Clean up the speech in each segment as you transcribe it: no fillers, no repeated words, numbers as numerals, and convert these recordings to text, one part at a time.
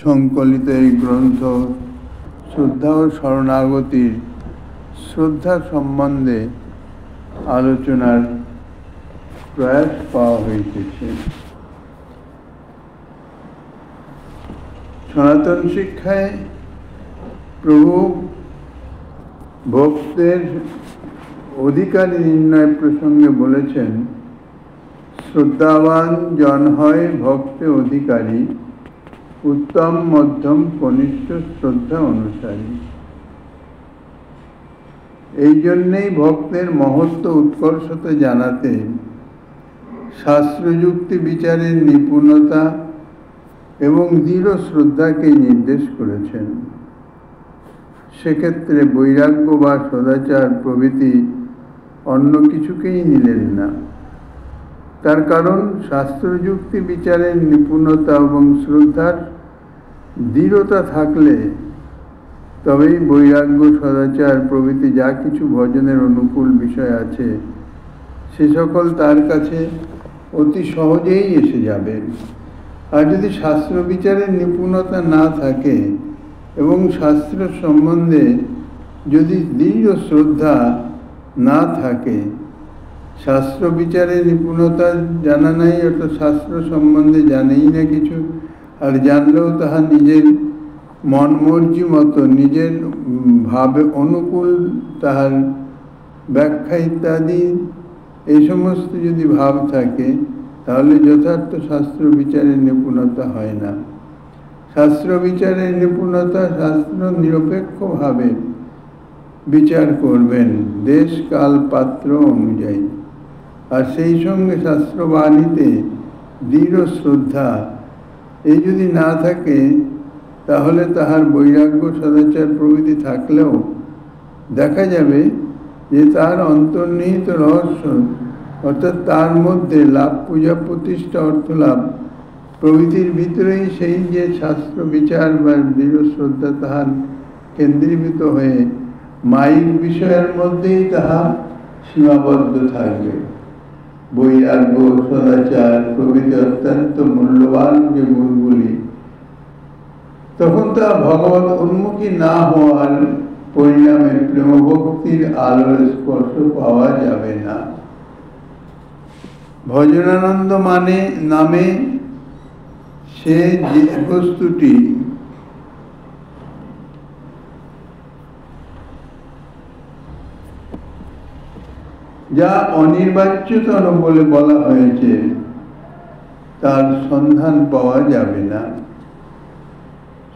সংকলিত এই গ্রন্থ শ্রদ্ধা ও শরণাগতির শ্রদ্ধা সম্বন্ধে আলোচনার প্রয়াস পাওয়া হইতেছে। সনাতন শিক্ষায় প্রভু ভক্তের অধিকারী নির্ণয় প্রসঙ্গে বলেছেন, শ্রদ্ধাবান জন হয় ভক্তে অধিকারী, উত্তম মধ্যম কনিষ্ঠ শ্রদ্ধা অনুসারী। এই জন্যেই ভক্তের মহত্ব উৎকর্ষতা জানাতে শাস্ত্রযুক্তি বিচারের নিপুণতা এবং দৃঢ় শ্রদ্ধাকে নির্দেশ করেছেন। সেক্ষেত্রে বৈরাগ্য বা সদাচার প্রভৃতি অন্য কিছুকেই নিলেন না। তার কারণ শাস্ত্রযুক্তি বিচারের নিপুণতা এবং শ্রদ্ধার দৃঢ়তা থাকলে তবেই বৈরাগ্য সদাচার প্রভৃতি যা কিছু ভজনের অনুকূল বিষয় আছে সে সকল তার কাছে অতি সহজেই এসে যাবে। আর যদি শাস্ত্র বিচারের নিপুণতা না থাকে এবং শাস্ত্র সম্বন্ধে যদি দৃঢ় শ্রদ্ধা না থাকে, শাস্ত্র বিচারের নিপুণতা জানা নাই অর্থাৎ শাস্ত্র সম্বন্ধে জানেই না কিছু, আর জানলেও তাহা নিজের মন মর্জি মতো নিজের ভাবে অনুকূল তাহার ব্যাখ্যা ইত্যাদি এই সমস্ত যদি ভাব থাকে তাহলে যথার্থ শাস্ত্র বিচারের নিপুণতা হয় না। শাস্ত্র বিচারের নিপুণতা শাস্ত্র নিরপেক্ষভাবে বিচার করবেন দেশ কাল পাত্র অনুযায়ী, আর সেই সঙ্গে শাস্ত্রবাণীতে দৃঢ় শ্রদ্ধা এই যদি না থাকে তাহলে তাহার বৈরাগ্য সদাচার প্রভৃতি থাকলেও দেখা যাবে যে তার অন্তর্নিহিত রহস্য অর্থাৎ তার মধ্যে লাভ পূজা প্রতিষ্ঠা অর্থলাভ প্রভৃতির ভিতরেই সেই যে শাস্ত্র বিচার বা দৃঢ় শ্রদ্ধা তাহার কেন্দ্রীভূত হয়ে মায়িক বিষয়ের মধ্যেই তাহা সীমাবদ্ধ থাকবে। বৈরাগ্য সদাচার প্রভৃতি অত্যন্ত মূল্যবান যে গুণগুলি, তখন তা ভগবত উন্মুখী না হওয়ার পরিণামে প্রেমভক্তির আলোর স্পর্শ পাওয়া যাবে না। ভজনানন্দ মানে নামে সে যে বস্তুটি যা অনির্বাচ্যতর বলে বলা হয়েছে তার সন্ধান পাওয়া যাবে না।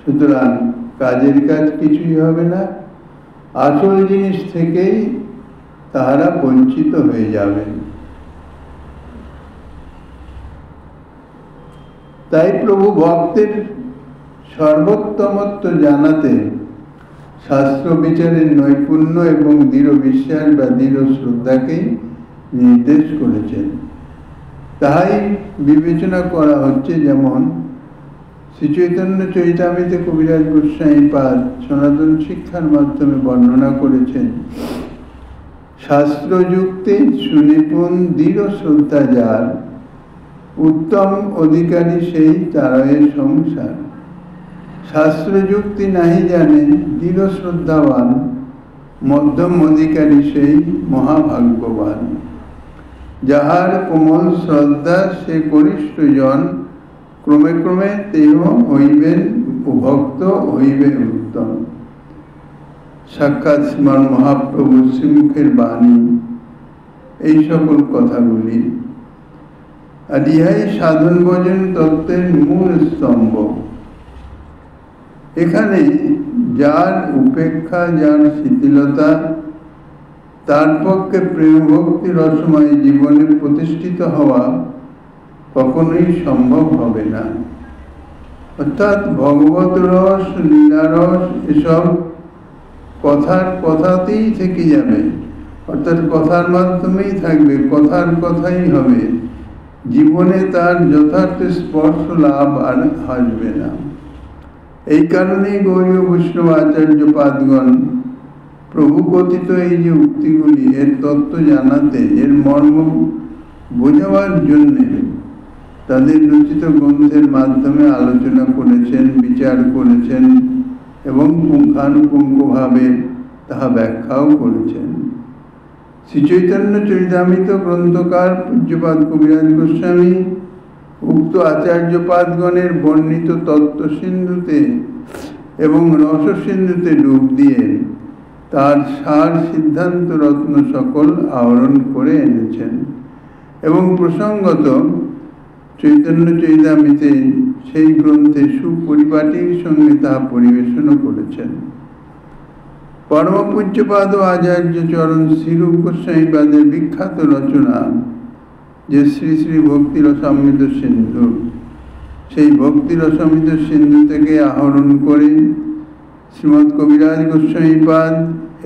সুতরাং কাজের কাজ কিছুই হবে না, আসল জিনিস থেকেই তাহারা বঞ্চিত হয়ে যাবেন। তাই প্রভু ভক্তের সর্বোত্তমত্ব জানাতে শাস্ত্র বিচারের নৈপুণ্য এবং দৃঢ় বিশ্বাস বা দৃঢ় শ্রদ্ধাকেই নির্দেশ করেছেন। তাই বিবেচনা করা হচ্ছে, যেমন শ্রী চৈতন্য চরিতামৃতে কবিরাজ গোস্বামীপাদ সনাতন শিক্ষার মাধ্যমে বর্ণনা করেছেন, শাস্ত্রযুক্তে সুনিপুণ দৃঢ় শ্রদ্ধা যার, উত্তম অধিকারী সেই তারয়ের সংসার। শাস্ত্রযুক্তি নাহি জানে দৃঢ় শ্রদ্ধাবান, মধ্যম অধিকারী সেই মহাভাগ্যবান। যাহার কোমল শ্রদ্ধা সে কনিষ্ঠ জন, ক্রমে ক্রমে তেহ হইবেন ভক্ত হইবেন উত্তম। সাক্ষাৎ শ্রীমান মহাপ্রভু শ্রীমুখের বাণী এই সকল কথাগুলি, আর ইহাই সাধন ভজন তত্ত্বের মূল স্তম্ভ। এখানে যার উপেক্ষা, যার শিথিলতা, তার পক্ষে প্রেম ভক্তি রসময় জীবনে প্রতিষ্ঠিত হওয়া কখনোই সম্ভব হবে না। অর্থাৎ ভগবত রস, লীলারস এসব কথাতেই থেকে যাবে, অর্থাৎ কথার মাধ্যমেই থাকবে, কথার কথাই হবে, জীবনে তার যথার্থ স্পর্শ লাভ আর আসবে না। এই কারণেই গৌড়ীয় বৈষ্ণব আচার্য পাদগণ প্রভু কথিত এই যে উক্তিগুলি এর তত্ত্ব জানাতে, এর মর্ম বোঝাবার জন্যে তাদের রচিত গ্রন্থের মাধ্যমে আলোচনা করেছেন, বিচার করেছেন এবং পুঙ্খানুপুঙ্খভাবে তাহা ব্যাখ্যাও করেছেন। শ্রী চৈতন্য চরিতামৃত গ্রন্থকার পূজ্যপাদ কবিরাজ গোস্বামী উক্ত আচার্যপাদগণের বর্ণিত তত্ত্বসিন্ধুতে এবং রসসিন্ধুতে ডুব দিয়ে তার সার সিদ্ধান্ত রত্ন সকল আহরণ করে এনেছেন এবং প্রসঙ্গত চৈতন্য চরিতামৃতে সেই গ্রন্থে সুপরিপাটির সঙ্গে তাহা পরিবেশনও করেছেন। পরম পূজ্যপাদ ও আচার্য চরণ শ্রীরূপ গোস্বামীপাদের বিখ্যাত রচনা যে শ্রী শ্রী ভক্তি রসামৃত সিন্ধু, সেই ভক্তি রসামৃত সিন্ধু থেকে আহরণ করে শ্রীমৎ কবিরাজ গোস্বামীপাদ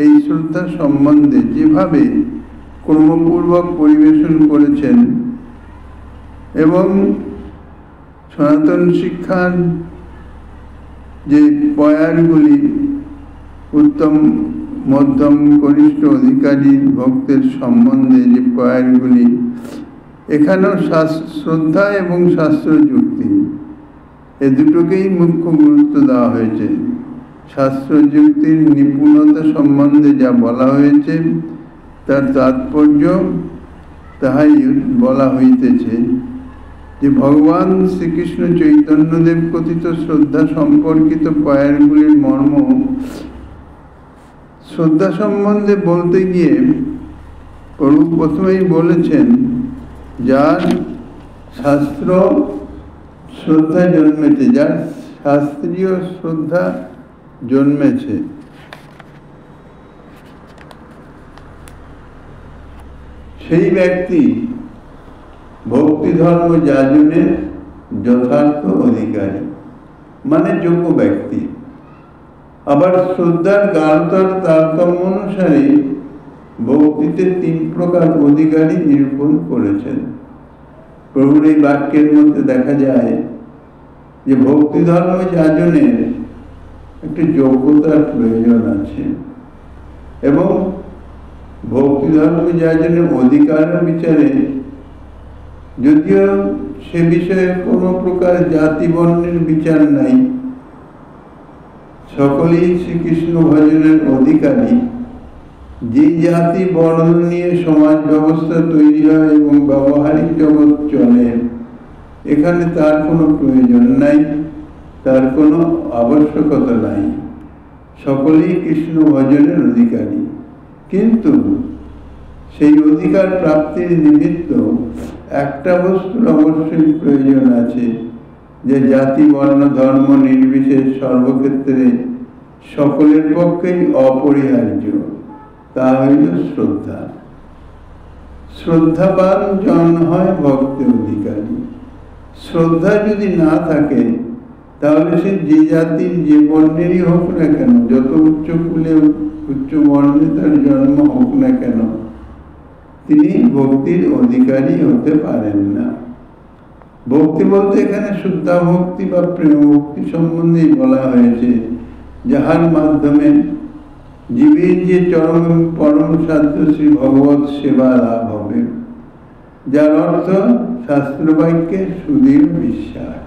এই শ্রদ্ধা সম্বন্ধে যেভাবে ক্রমপূর্বক পরিবেশন করেছেন এবং সনাতন শিক্ষার যে পয়ারগুলি উত্তম মধ্যম কনিষ্ঠ অধিকারী ভক্তের সম্বন্ধে যে পয়ারগুলি, এখানেও শ্রদ্ধা এবং শাস্ত্র যুক্তি এ দুটোকেই মুখ্য গুরুত্ব দেওয়া হয়েছে। শাস্ত্র যুক্তির নিপুণতা সম্বন্ধে যা বলা হয়েছে তার তাৎপর্য তাহাই বলা হইতেছে যে ভগবান শ্রীকৃষ্ণ চৈতন্যদেব কথিত শ্রদ্ধা সম্পর্কিত পয়ারগুলির মর্ম শ্রদ্ধা সম্বন্ধে বলতে গিয়ে প্রভু প্রথমেই বলেছেন, যার শাস্ত্র শ্রদ্ধা জন্মেছে, যার শাস্ত্রীয় শ্রদ্ধা জন্মেছে, সেই ব্যক্তি ভক্তি ধর্ম যাজনের যথার্থ অধিকারী, মানে যোগ্য ব্যক্তি। আবার শ্রদ্ধার গাঢ়তার তারতম্য অনুসারে ভক্তিতে 3 প্রকার অধিকারী নিরূপণ করেছেন। প্রভুর এই বাক্যের মধ্যে দেখা যায় যে ভক্তি ধর্ম যাজনের একটি যোগ্যতার প্রয়োজন আছে এবং ভক্তি ধর্ম যাজনের অধিকারের বিচারে যদিও সে বিষয়ে কোনো প্রকার জাতি বর্ণের বিচার নাই, সকলেই শ্রীকৃষ্ণ ভজনের অধিকারী। যে জাতি বর্ণ নিয়ে সমাজ ব্যবস্থা তৈরি হয় এবং ব্যবহারিক জগৎ চলে, এখানে তার কোনো প্রয়োজন নাই, তার কোনো আবশ্যকতা নাই, সকলেই কৃষ্ণ ভজনের অধিকারী। কিন্তু সেই অধিকার প্রাপ্তির নিমিত্ত একটা বস্তুর অবশ্যই প্রয়োজন আছে, যে জাতি বর্ণ ধর্ম নির্বিশেষ সর্বক্ষেত্রে সকলের পক্ষেই অপরিহার্য, তা হইল শ্রদ্ধা। শ্রদ্ধাবান জন হয় ভক্তি অধিকারী। শ্রদ্ধা যদি না থাকে তাহলে সে যে জাতির যে বর্ণেরই হোক না কেন, যত উচ্চ কুলে উচ্চ বর্ণে তার জন্ম হোক না কেন, তিনি ভক্তির অধিকারী হতে পারেন না। ভক্তি বলতে এখানে শুদ্ধা ভক্তি বা প্রেম ভক্তি সম্বন্ধেই বলা হয়েছে, যাহার মাধ্যমে জীবের যে চরম পরম সাধ্য শ্রী ভগবত সেবা লাভ হবে, যার অর্থ শাস্ত্র বাক্যে সুদৃঢ় বিশ্বাস।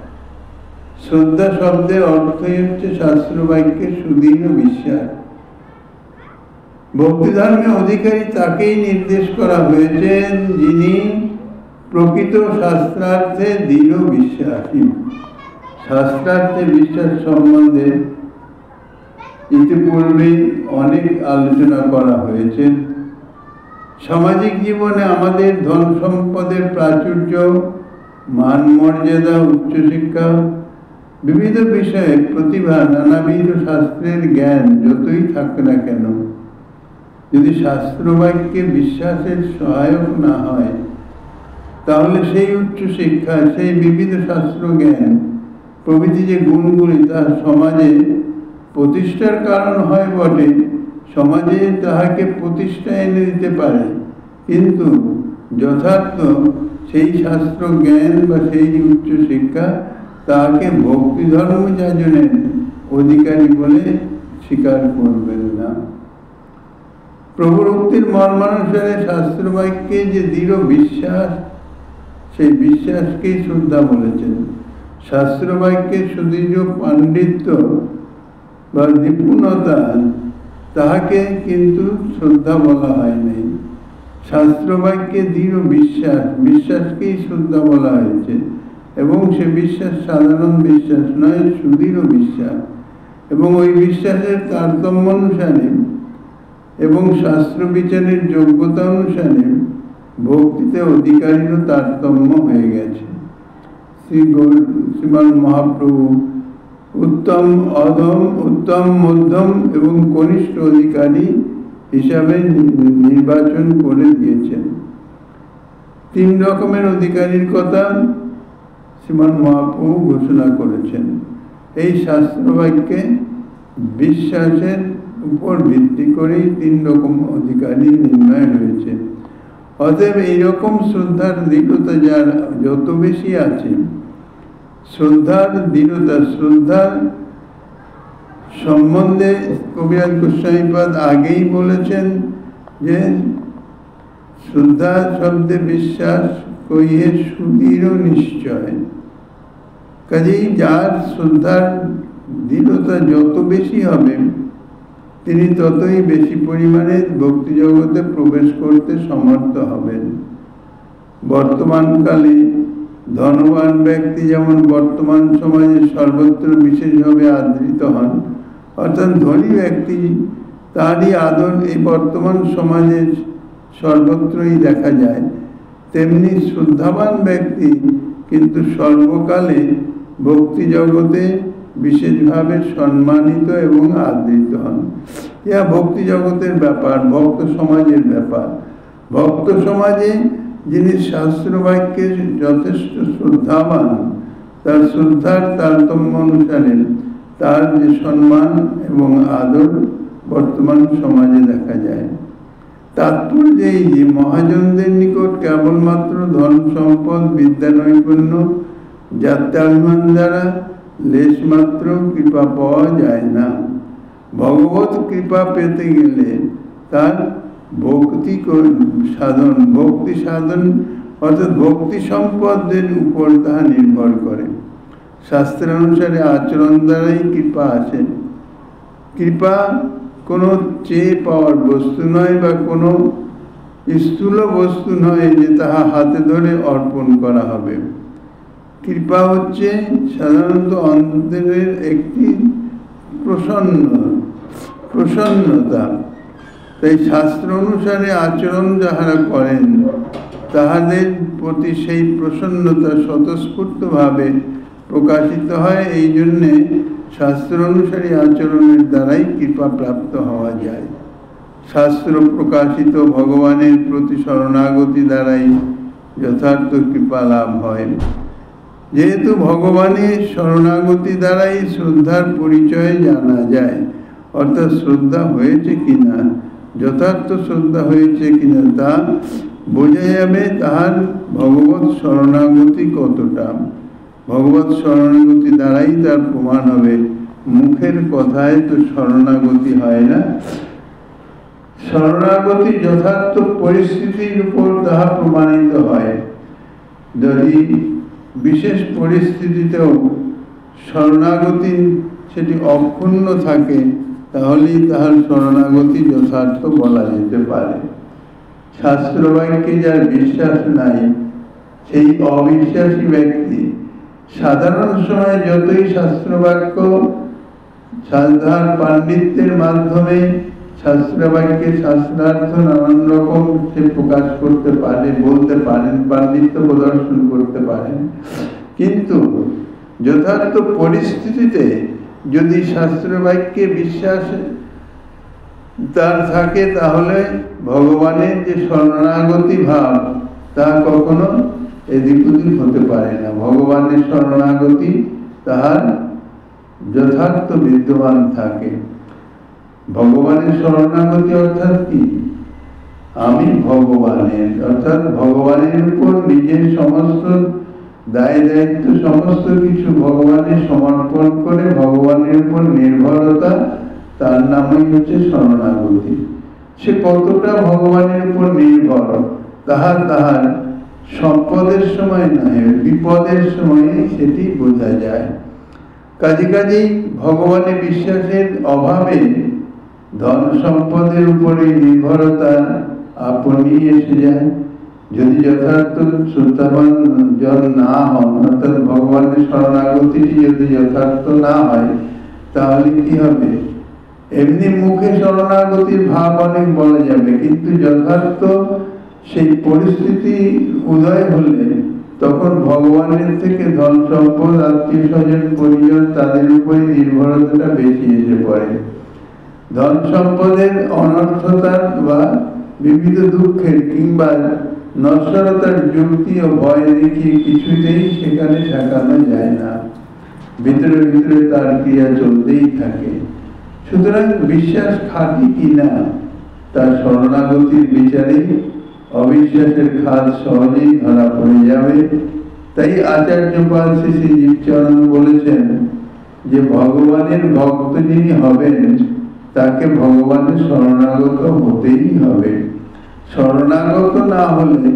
শ্রদ্ধা শব্দের অর্থই হচ্ছে শাস্ত্র বাক্যে সুদৃঢ় বিশ্বাস। ভক্তি ধর্মে অধিকারী তাকেই নির্দেশ করা হয়েছে যিনি প্রকৃত শাস্ত্রার্থে দৃঢ় বিশ্বাসী। শাস্ত্রার্থে বিশ্বাস সম্বন্ধে ইতিপূর্বে অনেক আলোচনা করা হয়েছে। সামাজিক জীবনে আমাদের ধন সম্পদের প্রাচুর্য, মান মর্যাদা, উচ্চশিক্ষা, বিবিধ বিষয়ে প্রতিভা, নানাবিধ শাস্ত্রের জ্ঞান যতই থাকে না কেন, যদি শাস্ত্র বাক্যে বিশ্বাসের সহায়ক না হয়, তাহলে সেই উচ্চশিক্ষা, সেই বিবিধ শাস্ত্র জ্ঞান প্রভৃতি যে গুণগুলি তা সমাজে প্রতিষ্ঠার কারণ হয় বটে, সমাজে তাহাকে প্রতিষ্ঠা এনে দিতে পারে, কিন্তু যথার্থ সেই শাস্ত্র জ্ঞান বা সেই উচ্চশিক্ষা তাহাকে ভক্তি ধর্ম যাজনের অধিকারী বলে স্বীকার করবেন না। প্রভুর উক্তির মর্মানুসারে শাস্ত্র বাক্যে যে দৃঢ় বিশ্বাস, সেই বিশ্বাসকেই শ্রদ্ধা বলেছেন। শাস্ত্রবাক্যের সুদৃঢ় পাণ্ডিত্য বা নিপুণতা তাহাকে কিন্তু শ্রদ্ধা বলা হয় নাই। শাস্ত্রবাক্যে দৃঢ় বিশ্বাসকেই শ্রদ্ধা বলা হয়েছে, এবং সে বিশ্বাস সাধারণ বিশ্বাস নয়, সুদৃঢ় বিশ্বাস, এবং ওই বিশ্বাসের তারতম্য অনুসারে এবং শাস্ত্র বিচারের যোগ্যতা অনুসারে ভক্তিতে অধিকারীরও তারতম্য হয়ে গেছে। শ্রীমান মহাপ্রভু উত্তম, অধম, উত্তম, মধ্যম এবং কনিষ্ঠ অধিকারী হিসাবে নির্বাচন করে দিয়েছেন। 3 রকমের অধিকারীর কথা শ্রীমান মহাপ্রভু ঘোষণা করেছেন। এই শাস্ত্রবাক্যে বিশ্বাসের উপর ভিত্তি করেই 3 রকম অধিকারী নির্ণয় হয়েছে। অতএব এইরকম শ্রদ্ধার দৃঢ়তা যার যত বেশি আছে, শ্রদ্ধার দৃঢ়তা, শ্রদ্ধার সম্বন্ধে কবিরাজ গোস্বামীপাদ আগেই বলেছেন যে শ্রদ্ধা শব্দে বিশ্বাস কইয়ে সুদৃঢ় নিশ্চয়। কাজেই যার শ্রদ্ধার দৃঢ়তা যত বেশি হবে, তিনি ততই বেশি পরিমাণে ভক্তি জগতে প্রবেশ করতে সমর্থ হবেন। বর্তমানকালে ধনবান ব্যক্তি যেমন বর্তমান সমাজে সর্বত্র বিশেষভাবে আদৃত হন, অর্থাৎ ধনী ব্যক্তি তারই আদর এই বর্তমান সমাজে সর্বত্রই দেখা যায়, তেমনি শ্রদ্ধাবান ব্যক্তি কিন্তু সর্বকালে ভক্তি জগতে বিশেষভাবে সম্মানিত এবং আদৃত হন। ইহা ভক্তি জগতের ব্যাপার, ভক্ত সমাজের ব্যাপার। ভক্ত সমাজে যিনি শাস্ত্রবাক্যে যথেষ্ট শ্রদ্ধাবান, তার শ্রদ্ধার তারতম্য অনুসারে তার যে সম্মান এবং আদর বর্তমান সমাজে দেখা যায়। তাৎপর্য এই যে মহাজনদের নিকট কেবলমাত্র ধন সম্পদ, বিদ্যা নৈপুণ্য, জাত্যাভিমান দ্বারা লেশমাত্র কৃপা পাওয়া যায় না। ভগবত কৃপা পেতে গেলে তার ভক্তি সাধন অর্থাৎ ভক্তি সম্পদের উপর তাহা নির্ভর করে। শাস্ত্রানুসারে আচরণ দ্বারাই কৃপা আসে। কৃপা কোনো চেয়ে পাওয়ার বস্তু নয় বা কোনো স্থূল বস্তু নয় যে তাহা হাতে ধরে অর্পণ করা হবে। কৃপা হচ্ছে সাধারণত অন্তরের একটি প্রসন্নতা। তাই শাস্ত্র অনুসারে আচরণ যাহারা করেন তাহাদের প্রতি সেই প্রসন্নতা স্বতঃস্ফূর্তভাবে প্রকাশিত হয়। এই জন্যে শাস্ত্র অনুসারী আচরণের দ্বারাই কৃপা প্রাপ্ত হওয়া যায়। শাস্ত্র প্রকাশিত ভগবানের প্রতি শরণাগতি দ্বারাই যথার্থ কৃপা লাভ হয়। যেহেতু ভগবানের শরণাগতি দ্বারাই শ্রদ্ধার পরিচয় জানা যায়, অর্থাৎ শ্রদ্ধা হয়েছে কিনা, যথার্থ শ্রদ্ধা হয়েছে কিনা তা বোঝা যাবে তাহার ভগবৎ শরণাগতি কতটা। ভগবৎ শরণাগতি দ্বারাই তার প্রমাণ হবে। মুখের কথায় তো শরণাগতি হয় না। শরণাগতি যথার্থ পরিস্থিতির উপর তাহা প্রমাণিত হয়। যদি বিশেষ পরিস্থিতিতেও শরণাগতি সেটি অক্ষুণ্ণ থাকে, তাহলেই তাহার শরণাগতি যথার্থ বলা যেতে পারে। শাস্ত্রবাক্যে যার বিশ্বাস নাই, সেই অবিশ্বাসী ব্যক্তি সাধারণ সময়ে যতই শাস্ত্রবাক্য সাধারণ পাণ্ডিত্যের মাধ্যমে শাস্ত্রবাক্যে শাস্ত্রার্থ নানান রকম সে প্রকাশ করতে পারে, বলতে পারেন, পাণ্ডিত্য প্রদর্শন করতে পারেন, কিন্তু যথার্থ পরিস্থিতিতে যদি শাস্ত্রবাক্যে বিশ্বাস তার থাকে, তাহলে ভগবানের যে শরণাগতি ভাব তা কখনো এদিক ওদিক হতে পারে না। ভগবানের শরণাগতি তাহার যথার্থ বিদ্যমান থাকে। ভগবানের শরণাগতি অর্থাৎ কি? আমি ভগবানের, অর্থাৎ ভগবানের উপর নিজের সমস্ত দায় দায়িত্ব, সমস্ত কিছু ভগবানের সমর্পণ করে ভগবানের উপর নির্ভরতা, তার নামই হচ্ছে শরণাগতি। সে কতটা ভগবানের উপর নির্ভর তাহার সম্পদের সময় নয়, বিপদের সময়ে সেটি বোঝা যায়। কাজেই ভগবানে বিশ্বাসের অভাবে ধন সম্পদের উপরে নির্ভরতা আপনি এসে যায়। যদি যথার্থ শ্রদ্ধাবান জন না হন, অর্থাৎ ভগবানের শরণাগতিটি যদি যথার্থ না হয়, তাহলে কি হবে? এমনি মুখে শরণাগতির ভাব অনেক বলা যাবে, কিন্তু যথার্থ সেই পরিস্থিতি উদয় হলে তখন ভগবানের থেকে ধন সম্পদ, আত্মীয় স্বজন, পরিজন তাদের উপরে নির্ভরতাটা বেশি এসে পড়ে। ধন সম্পদের অনর্থতার বা বিবিধ দুঃখের কিংবা নশ্বরতার যুক্তি ও ভয় দেখিয়ে কিছুতেই সেখানে ঠেকানো যায় না, ভিতরে ভিতরে তার ক্রিয়া চলতেই থাকে। সুতরাং বিশ্বাস খাঁটি কিনা তার শরণাগতির বিচারেই অবিশ্বাসের খাদ সহজেই ধরা পড়ে যাবে। তাই আচার্যপাল শ্রী শ্রী জীবচরণ বলেছেন যে ভগবানের ভক্ত যিনি হবেন তাকে ভগবানের শরণাগত হতেই হবে। শরণাগত না হলে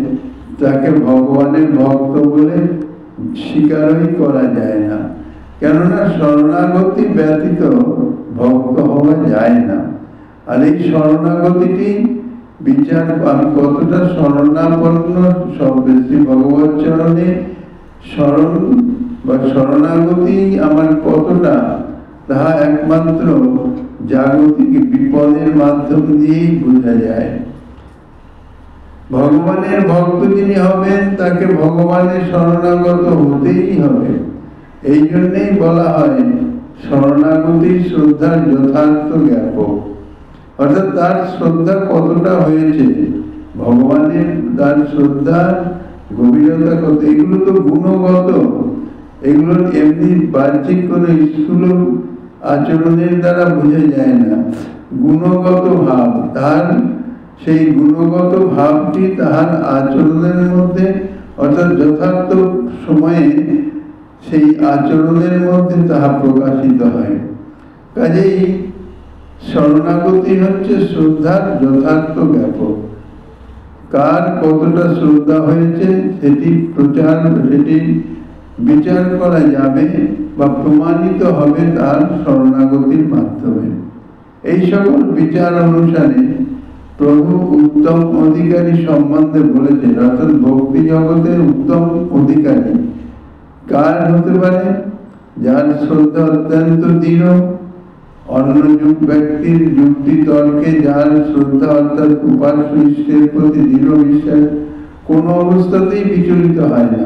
তাকে ভগবানের ভক্ত বলে স্বীকারই করা যায় না, কেননা শরণাগতি ব্যতীত ভক্ত হওয়া যায় না। আর এই শরণাগতিটি বিচার, আমি কতটা শরণাপন্ন শ্রী ভগবত চরণে শরণ বা শরণাগতি আমার কতটা, তাহা একমাত্র জাগতিক বিপদের মাধ্যম দিয়েই বোঝা যায়। ভগবানের ভক্ত যিনি হবেন তাকে ভগবানের শরণাগত হতেই হবে। এই জন্যই বলা হয় শরণাগতি শ্রদ্ধার যথার্থ জ্ঞাপক, অর্থাৎ তার শ্রদ্ধা কতটা হয়েছে, ভগবানের তার শ্রদ্ধা গভীরতা কত, এগুলো তো গুণগত, এগুলো এমনি বাহ্যিক কোনো স্থূল আচরণের দ্বারা বোঝা যায় না। গুণগত ভাব, তার সেই গুণগত ভাবটি তাহার আচরণের মধ্যে, অর্থাৎ যথার্থ সময়ে সেই আচরণের মধ্যে তাহা প্রকাশিত হয়। কাজেই শরণাগতি হচ্ছে শ্রদ্ধার যথার্থ জ্ঞাপক। কার কতটা শ্রদ্ধা হয়েছে সেটি সেটি বিচার করা যাবে বা প্রমাণিত হবে তার শরণাগতির মাধ্যমে। এই সকল বিচার অনুসারে প্রভু উত্তম অধিকারী সম্বন্ধে বলেছেন, অর্থাৎ ভক্তি জগতের উত্তম অধিকারী কার হতে পারে? যার শ্রদ্ধা অত্যন্ত দৃঢ়, অন্য যুগ ব্যক্তির যুক্তি তর্কে যার শ্রদ্ধা অর্থাৎ উপাস্য ইষ্টের প্রতি দৃঢ় বিশ্বাস কোনো অবস্থাতেই বিচলিত হয় না।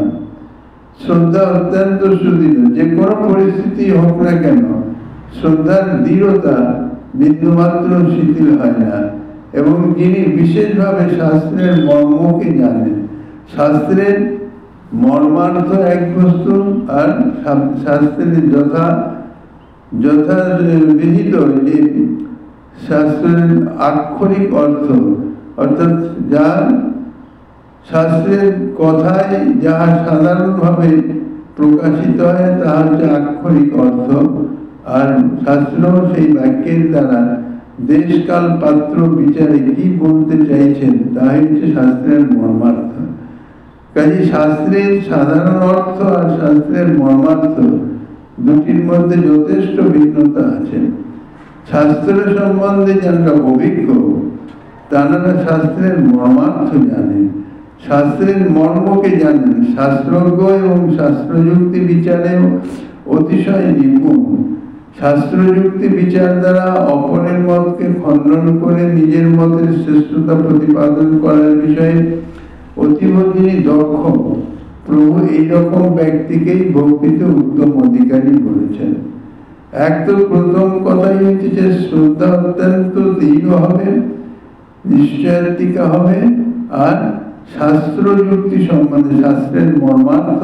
শ্রদ্ধা অত্যন্ত সুদৃঢ়, যে কোনো পরিস্থিতি হোক না কেন শ্রদ্ধার দৃঢ়তা বিন্দুমাত্র শিথিল হয় না। এবং যিনি বিশেষভাবে শাস্ত্রের মর্মকে জানেন, শাস্ত্রের মর্মার্থ এক বস্তু আর শাস্ত্রের যথাবিহিত যে শাস্ত্রের আক্ষরিক অর্থ, অর্থাৎ যা শাস্ত্রের কথায় যাহা সাধারণভাবে প্রকাশিত হয় তাহা হচ্ছে আক্ষরিক অর্থ, আর শাস্ত্র সেই বাক্যের দ্বারা দেশকাল পাত্র বিচারে কি বলতে চাইছেন তাই হচ্ছে শাস্ত্রের মর্মার্থ। কাজে শাস্ত্রের সাধারণ অর্থ আর শাস্ত্রের মর্মার্থ দুটির মধ্যে যথেষ্ট ভিন্নতা আছে। শাস্ত্র সম্বন্ধে যারা অভিজ্ঞ তারা শাস্ত্রের মর্মার্থ জানেন, শাস্ত্রের মর্মকে জানেন, শাস্ত্রজ্ঞ এবং শাস্ত্রযুক্তি বিচারেও অতিশয় নিপুণ। শাস্ত্রযুক্তি বিচার দ্বারা অপরের মতকে খণ্ডন করে নিজের মতের শ্রেষ্ঠতা প্রতিপাদন করার বিষয়ে অতীব তিনি দক্ষ। প্রভু এইরকম ব্যক্তিকেই ভক্তিতে উত্তম অধিকারী বলেছেন। এক তো প্রথম কথাই হচ্ছে যে শ্রদ্ধা অত্যন্ত দৃঢ় হবে, নিশ্চয়াত্মিকা হবে, আর শাস্ত্র যুক্তি সম্বন্ধে শাস্ত্রের মর্মার্থ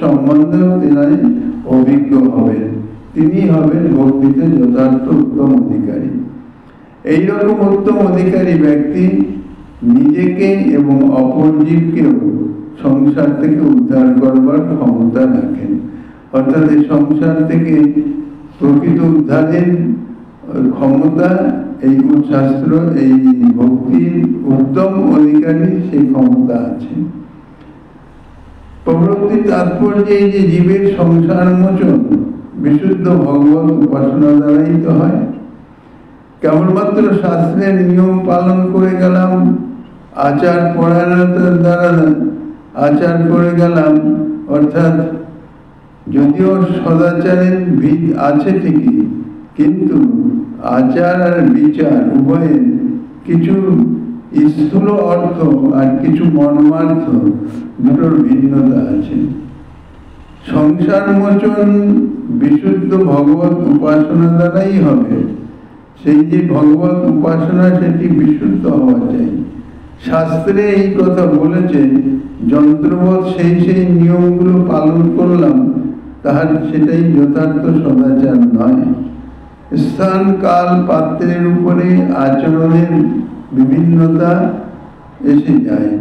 সম্বন্ধেও তিনি অভিজ্ঞ হবেন। তিনি হবেন ভক্তিতে যথার্থ উত্তম অধিকারী। এইরকম উত্তম অধিকারী ব্যক্তি নিজেকে এবং অপর জীবকেও সংসার থেকে উদ্ধার করবার ক্ষমতা রাখেন। অর্থাৎ এই সংসার থেকে প্রকৃত উদ্ধারের ক্ষমতা এই শাস্ত্র, এই ভক্তির উত্তম অধিকারী সেই ক্ষমতা আছে। প্রভৃতি তাৎপর্য এই যে জীবের সংসার মোচন বিশুদ্ধ ভগবত উপাসনা দ্বারাই তো হয়। কেবলমাত্র শাস্ত্রের নিয়ম পালন করে গেলাম, আচার পরায়ণতার দ্বারা আচার করে গেলাম, অর্থাৎ যদিও সদাচারের ভিত আছে ঠিকই, কিন্তু আচার আর বিচার উভয়ের কিছু স্থূল অর্থ আর কিছু মর্মার্থ দুটোর ভিন্নতা আছে। সংসার মোচন বিশুদ্ধ ভগবত উপাসনা দ্বারাই হবে। সেই যে ভগবত উপাসনা সেটি বিশুদ্ধ হওয়া চাই। শাস্ত্রে এই কথা বলেছে, যন্ত্রবৎ সেই সেই নিয়মগুলো পালন করলাম, তাহার সেটাই যথার্থ সদাচার নয়। স্থান কাল পাত্রের উপরে আচরণের বিভিন্নতা এসে যায়।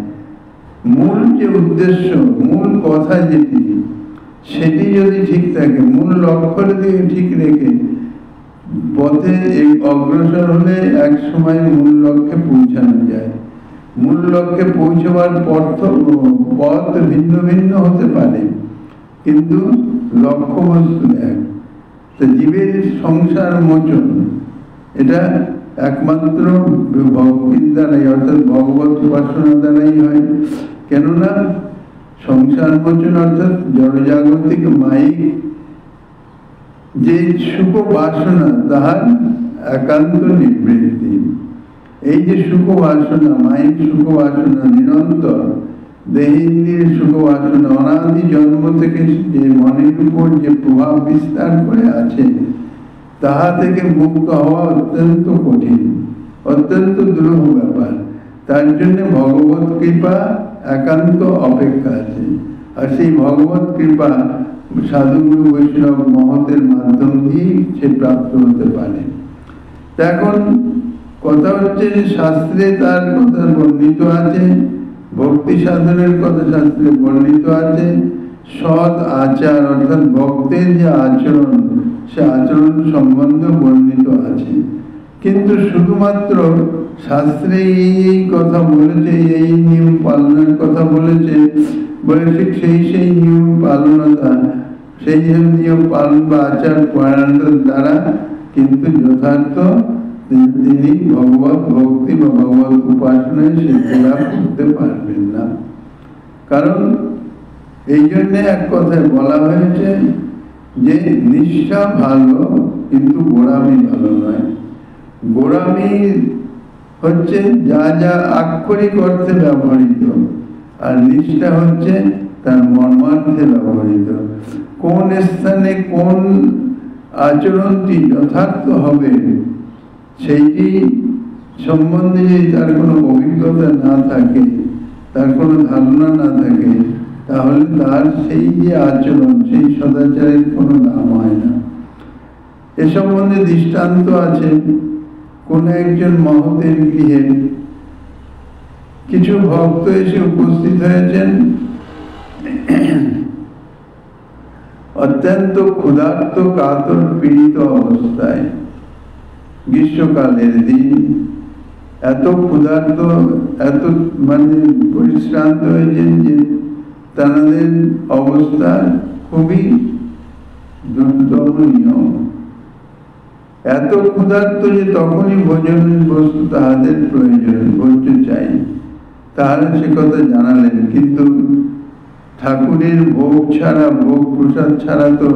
মূল যে উদ্দেশ্য, মূল কথা যেটি, সেটি যদি ঠিক থাকে, মূল লক্ষ্যের দিকে ঠিক রেখে পথে অগ্রসর হলে এক সময় মূল লক্ষ্যে পৌঁছানো যায়। মূল লক্ষ্যে পৌঁছবার পথ ভিন্ন ভিন্ন হতে পারে, কিন্তু লক্ষ্যবস্তু এক। তো জীবের সংসার মোচন এটা একমাত্র ভক্তির দ্বারাই, অর্থাৎ ভগবত উপাসনা দ্বারাই হয়। কেননা সংসার মোচন অর্থাৎ জড়জাগতিক মায়িক যে সুখ বাসনা, তাহার একান্ত নিবৃত্তি। এই যে সুখ বাসনা, মায়িক সুখ বাসনা, নিরন্তর দেহেন্দ্রিয় সুখ বাসনা অনাদি জন্ম থেকে যে মনের উপর যে প্রভাব বিস্তার করে আছে, তাহা থেকে মুক্ত হওয়া অত্যন্ত কঠিন, অত্যন্ত দুরূহ ব্যাপার। তার জন্য ভগবত কৃপা একান্ত অপেক্ষা আছে। আর সেই ভগবত কৃপা সাধুগুরু বৈষ্ণব মহতের মাধ্যম দিয়েই সে প্রাপ্ত হতে পারে। এখন কথা হচ্ছে যে শাস্ত্রে তার কথা বর্ণিত আছে, ভক্তি সাধনের কথা শাস্ত্রে বর্ণিত আছে, সৎ আচার অর্থাৎ ভক্তের যে আচরণ, সে আচরণ সম্বন্ধে বর্ণিত আছে। কিন্তু শুধুমাত্র শাস্ত্রে এই কথা বলেছে, এই নিয়ম পালনের কথা বলেছে, বলে ঠিক সেই নিয়ম পালনতা, সেই নিয়ম পালন বা আচার পরায়ণতার দ্বারা কিন্তু যথার্থ তিনি ভগবত ভক্তি বা ভগবত উপাসনায় সিদ্ধি লাভ করতে পারবেন না। কারণ এই জন্য এক কথায় বলা হয়েছে যে নিষ্ঠা ভালো, কিন্তু গোড়ামি ভালো নয়। গোড়ামি হচ্ছে যা যা আক্ষরিক অর্থে ব্যবহৃত, আর নিষ্ঠা হচ্ছে তার মর্মার্থে ব্যবহৃত। কোন স্থানে কোন আচরণটি যথার্থ হবে সেইটি সম্বন্ধে যদি তার কোনো অভিজ্ঞতা না থাকে, তার কোনো ধারণা না থাকে, তাহলে তার সেই যে আচরণ, সেই সদাচারের কোনো দাম হয় না। এ সম্বন্ধে দৃষ্টান্ত আছে। কোন একজন মহতের গৃহে কিছু ভক্ত এসে উপস্থিত হয়েছেন, অত্যন্ত ক্ষুধার্ত, কাতর, পীড়িত অবস্থায়। গ্রীষ্মকালের দিন, এত ক্ষুধার্ত, এত পরিশ্রান্ত হয়েছেন যে তাদের অবস্থা খুবই দুর্দমনীয়। এত ক্ষুধার্ত যে তখনই ভোজনের বস্তু তাহাদের প্রয়োজন, ভোজ্য চাই। তাহারা সে কথা জানালেন, কিন্তু ঠাকুরের ভোগ ছাড়া, ভোগ প্রসাদ ছাড়া তো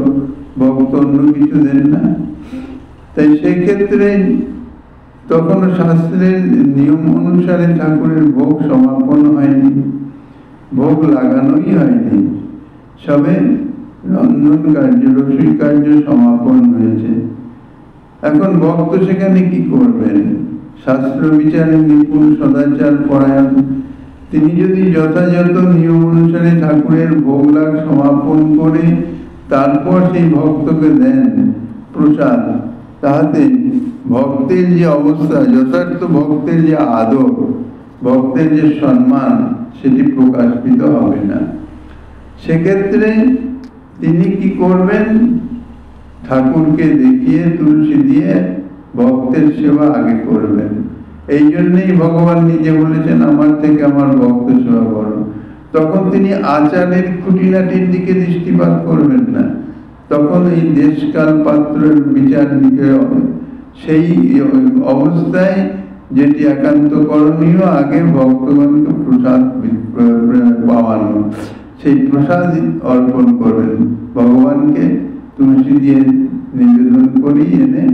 ভক্ত অন্য কিছু দেন না। তাই সেই ক্ষেত্রে তখন শাস্ত্রের নিয়ম অনুসারে ঠাকুরের ভোগ সমাপন হয়নি, ভোগ লাগানোই হয়নি, সবে রন্ধন কার্য, রসিক কার্য সমাপন হয়েছে। এখন ভক্ত সেখানে কি করবেন? শাস্ত্র বিচারে নিপুণ, সদাচার পরায়ণ, তিনি যদি যথাযথ নিয়ম অনুসারে ঠাকুরের ভোগ লাগ সমাপন করে তারপর সেই ভক্তকে দেন প্রসাদ, তাহাতে ভক্তের যে অবস্থা, যথার্থ ভক্তের যে আদর, ভক্তের যে সম্মান, সেটি প্রকাশিত হবে না। সেক্ষেত্রে তিনি কি করবেন? ঠাকুরকে দেখিয়ে তুলসী দিয়ে ভক্তের সেবা আগে করবেন। এই জন্যই ভগবান নিজে বলেছেন, আমার থেকে আমার ভক্ত সেবা করো। তখন তিনি আচারের খুঁটিনাটির দিকে দৃষ্টিপাত করবেন না, তখন এই দেশকাল পাত্রের বিচার দিকে সেই অবস্থায় যেটি একান্ত করণীয়, আগে ভক্তগণকে প্রসাদ পাওয়ানো, সেই প্রসাদ অর্পণ করবেন ভগবানকে, তুলসী দিয়ে নিবেদন করি এনে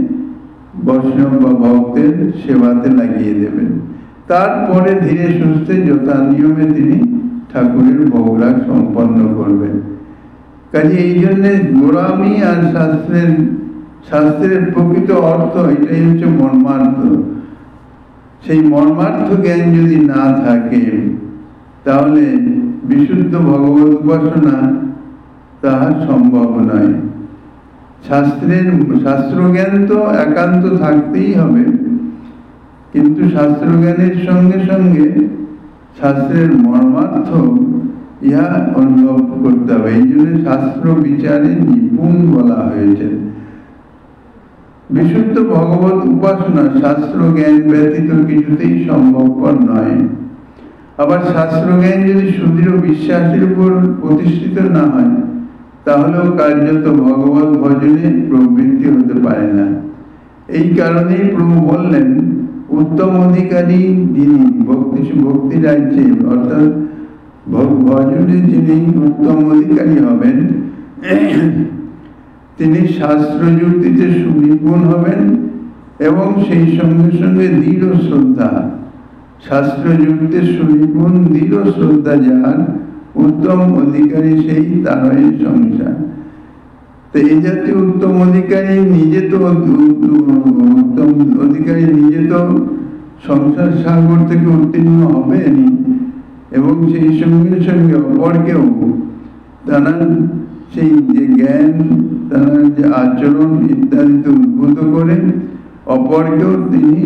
বৈষ্ণব বা ভক্তের সেবাতে লাগিয়ে দেবেন। তারপরে ধীরে সুস্থে যথা নিয়মে তিনি ঠাকুরের ভোগরাগ সম্পন্ন করবেন। কাজে এই জন্যে গোড়ামি আর শাস্ত্রের প্রকৃত অর্থ এটাই হচ্ছে মর্মার্থ। সেই মর্মার্থ জ্ঞান যদি না থাকে তাহলে বিশুদ্ধ ভগবত উপাসনা তাহা সম্ভব নয়। শাস্ত্রজ্ঞান তো একান্ত থাকতেই হবে, কিন্তু শাস্ত্রজ্ঞানের সঙ্গে সঙ্গে শাস্ত্রের মর্মার্থ ইহা অনুভব করতে হবে। এই জন্য শাস্ত্র বিচারে নিপুণ বলা হয়েছে। বিশুদ্ধ ভগবত উপাসনা শাস্ত্র জ্ঞান ব্যতীত কিছুতেই সম্ভবপর নয়। আবার শাস্ত্র জ্ঞান যদি সুদৃঢ় বিশ্বাসের উপর প্রতিষ্ঠিত না হয় তাহলেও কার্যত ভগবত ভজনে প্রবৃত্তি হতে পারে না। এই কারণেই প্রভু বললেন, উত্তম অধিকারী যিনি ভক্তি রাজ্যে অর্থাৎ ভজনে যিনি উত্তম অধিকারী হবেন তিনি শাস্ত্র যুক্তিতে সুনিপুণ হবেন এবং সেই সঙ্গে সঙ্গে দৃঢ় শ্রদ্ধা, শাস্ত্র যুক্তিতে সুনিপুণ দৃঢ় শ্রদ্ধা যার উত্তম অধিকারী সেই তারই সংসার। তো এই জাতীয় উত্তম অধিকারী নিজে তো সংসার সাগর থেকে উত্তীর্ণ হবেনি এবং সেই সঙ্গে সঙ্গে অপরকেও তারা সেই যে জ্ঞান, তারা যে আচরণ ইত্যাদিতে উদ্বুদ্ধ করে অপরকেও তিনি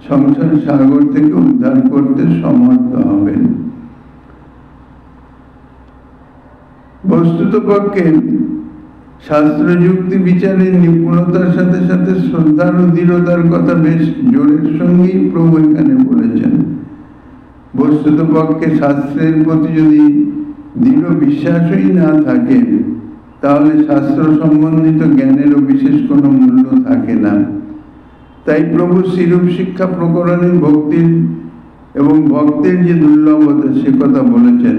সংসার সাগর থেকে উদ্ধার করতে সমর্থ হবেন। বস্তুতপক্ষে শাস্ত্র যুক্তি বিচারের নিপুণতার সাথে সাথে শ্রদ্ধার ও দৃঢ়তার কথা বেশ জোরের সঙ্গেই প্রভু এখানে বলেছেন। বস্তুতপক্ষে শাস্ত্রের প্রতি যদি দৃঢ় বিশ্বাসই না থাকে তাহলে শাস্ত্র সম্বন্ধিত জ্ঞানেরও বিশেষ কোনো মূল্য থাকে না। তাই প্রভু শ্রীরূপ শিক্ষা প্রকরণে ভক্তির এবং ভক্তের যে দুর্লভতা সে কথা বলেছেন।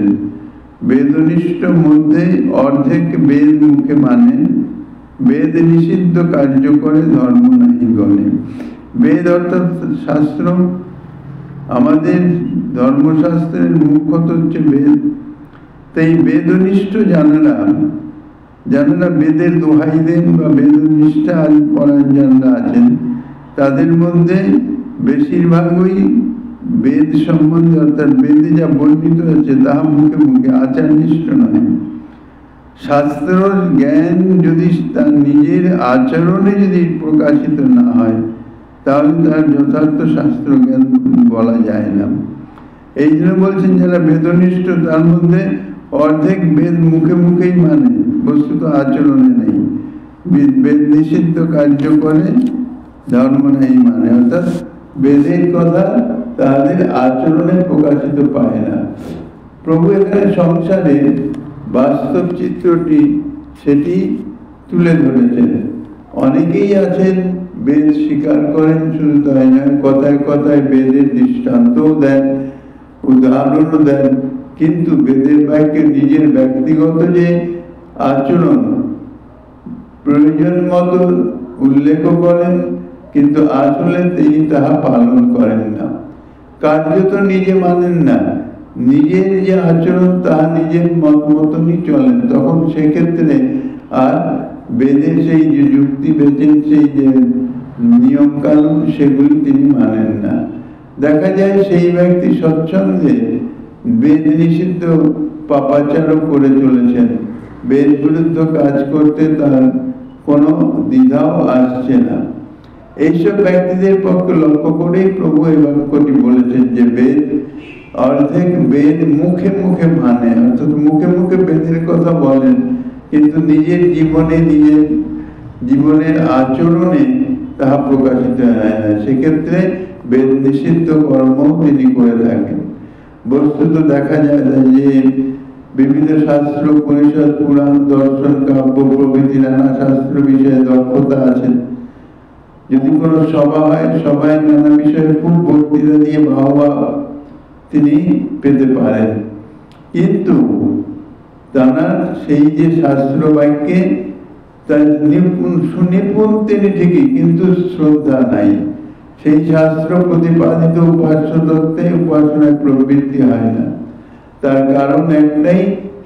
বেদনিষ্ঠ মধ্যে অর্ধেক বেদ মুখে মানে, বেদ নিষিদ্ধ কার্য করে ধর্ম নাহি গণে। বেদ অর্থাৎ শাস্ত্র, আমাদের ধর্মশাস্ত্রের মুখ্যত হচ্ছে বেদ। তাই বেদনিষ্ঠ যারা বেদের দোহাই দেন বা বেদনিষ্ঠা পরায়ণ যারা আছেন তাদের মধ্যে বেশিরভাগই বেদ সম্বন্ধে অর্থাৎ বেদে যা বর্ণিত আছে তাহা মুখে মুখে আচারনিষ্ঠ নয়। শাস্ত্র জ্ঞান যদি তার নিজের আচরণে যদি প্রকাশিত না হয় তাহলে তার যথার্থ শাস্ত্র জ্ঞান বলা যায় না। এই জন্য বলছেন যারা বেদনিষ্ঠ তার মধ্যে অর্ধেক বেদ মুখে মুখেই মানে, বস্তুত আচরণে নেই। বেদ নিষিদ্ধ কার্য করে ধর্ম নেই মানে, অর্থাৎ বেদের কথা তাদের আচরণে প্রকাশিত পায় না। প্রভু এখানে সংসারে বাস্তব চিত্রটি সেটি তুলে ধরেছেন। অনেকেই আছেন বেদ স্বীকার করেন, শুধু তাই নয় কথায় কথায় বেদের দৃষ্টান্তও দেন, উদাহরণও দেন, কিন্তু বেদের বাক্যে নিজের ব্যক্তিগত যে আচরণ প্রয়োজন মতো উল্লেখ করেন, কিন্তু আসলে তিনি তাহা পালন করেন না। কার্যত নিজে মানেন না, নিজের যে আচরণ তাহা নিজের মত মতনই চলেন। তখন সেক্ষেত্রে আর বেদের সেই যে যুক্তি বেচেন, সেই যে নিয়ম কানুন সেগুলি তিনি মানেন না। দেখা যায় সেই ব্যক্তি স্বচ্ছন্দে বেদ নিষিদ্ধ পাপাচারও করে চলেছেন, বেদ বিরুদ্ধ কাজ করতে তার কোনো দ্বিধাও আসছে না। এইসব ব্যক্তিদের পক্ষে লক্ষ্য করেই প্রভু এই বাক্যটি বলেছেন যে বেদ অর্ধেক বেদ মুখে মুখে মানে, অর্থাৎ মুখে মুখে বেদের কথা বলেন কিন্তু নিজের জীবনের আচরণে তাহা প্রকাশিত হয় না। সেক্ষেত্রে বেদ নিষিদ্ধ কর্ম তিনি করে থাকেন। বস্তুত দেখা যায় যে বিভিন্ন শাস্ত্র, উপনিষদ, পুরাণ, দর্শন, কাব্য প্রভৃতি নানা শাস্ত্র বিষয়ে দক্ষতা আছে। যদি কোনো সভা হয়, সবাই নানা বিষয়ে খুব বক্তৃতা দিয়ে বাহবা তিনি পেতে পারেন, কিন্তু তার সেই যে শাস্ত্র বাক্যে তার সুনিপুণ তিনি ঠিকই, কিন্তু শ্রদ্ধা নাই। সেই শাস্ত্র প্রতিপাদিত উপাস্য তত্ত্বে উপাসনায় প্রবৃত্তি হয় না। তার কারণ একটাই,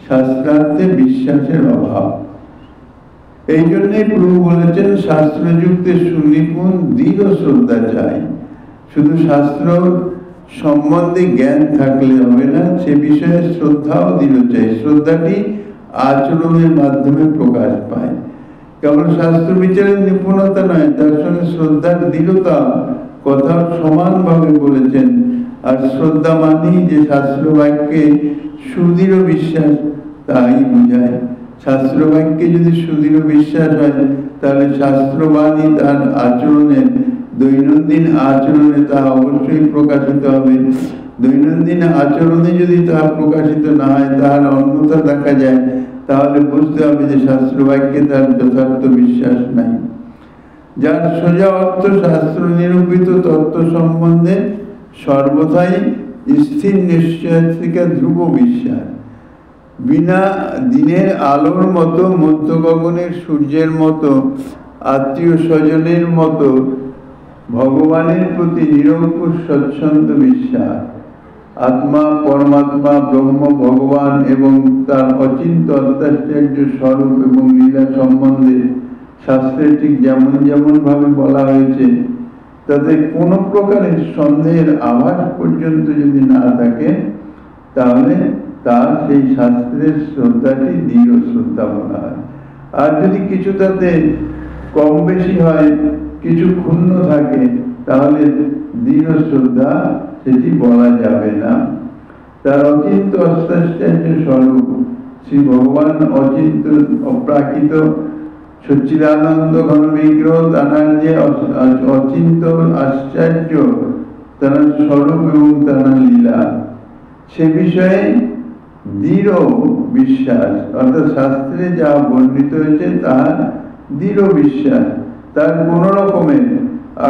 শাস্ত্রার্থে বিশ্বাসের অভাব। এই জন্যই প্রভু বলেছেন শাস্ত্রযুক্তে সুনিপুণ দৃঢ় শ্রদ্ধা চাই। শুধু শাস্ত্র সম্বন্ধে জ্ঞান থাকলে হবে না, সে বিষয়ে শ্রদ্ধাও দৃঢ় চাই। শ্রদ্ধাটি আচরণের মাধ্যমে প্রকাশ পায়। কেবল শাস্ত্র বিচারের নিপুণতা নয়, তার সঙ্গে শ্রদ্ধার দৃঢ়তা কথা সমানভাবে বলেছেন। আর শ্রদ্ধা মানেই যে শাস্ত্র বাক্যে সুদৃঢ় বিশ্বাস, তাই বোঝায়। শাস্ত্র বাক্যে যদি সুদৃঢ় বিশ্বাস হয়, তাহলে শাস্ত্রবাণী তার আচরণে, দৈনন্দিন আচরণে তা অবশ্যই প্রকাশিত হবে। দৈনন্দিন আচরণে যদি তা প্রকাশিত না হয়, তার অন্যথা দেখা যায়, তাহলে বুঝতে হবে যে শাস্ত্র বাক্যে তার যথার্থ বিশ্বাস নাই। যার সোজা অর্থ শাস্ত্র নিরূপিত তত্ত্ব সম্বন্ধে সর্বদাই স্থির নিশ্চয় থেকে ধ্রুব বিশ্বাস। বিনা দিনের আলোর মতো, মধ্য গগনের সূর্যের মতো, আত্মীয় স্বজনের মতো ভগবানের প্রতি নিরঙ্কুশ স্বচ্ছন্দ বিশ্বাস। আত্মা, পরমাত্মা, ব্রহ্ম, ভগবান এবং তার অচিন্ত অত্যাশ্চর্য স্বরূপ এবং লীলা সম্বন্ধে শাস্ত্রে ঠিক যেমন যেমন ভাবে বলা হয়েছে, তাতে কোনো প্রকারের সন্দেহের আভাস পর্যন্ত যদি না থাকে, তাহলে তার সেই শাস্ত্রের শ্রদ্ধাটি দৃঢ় শ্রদ্ধা বলা হয়। আর যদি কিছু তাতে কম বেশি হয়, কিছু ক্ষুণ্ণ থাকে, তাহলে দৃঢ় শ্রদ্ধা সেটি বলা যাবে না। তার অচিন্ত অষ্টাশ্চর্য স্বরূপ শ্রী ভগবান অচিন্ত, অপ্রাকৃত, সচ্চিদানন্দ ঘন বিগ্রহ, তার যে অচিন্ত আশ্চর্য তার স্বরূপ এবং তার লীলা, সে বিষয়ে দৃঢ় বিশ্বাস, অর্থাৎ শাস্ত্রে যা বর্ণিত হয়েছে তার দৃঢ় বিশ্বাস। তার কোন রকমের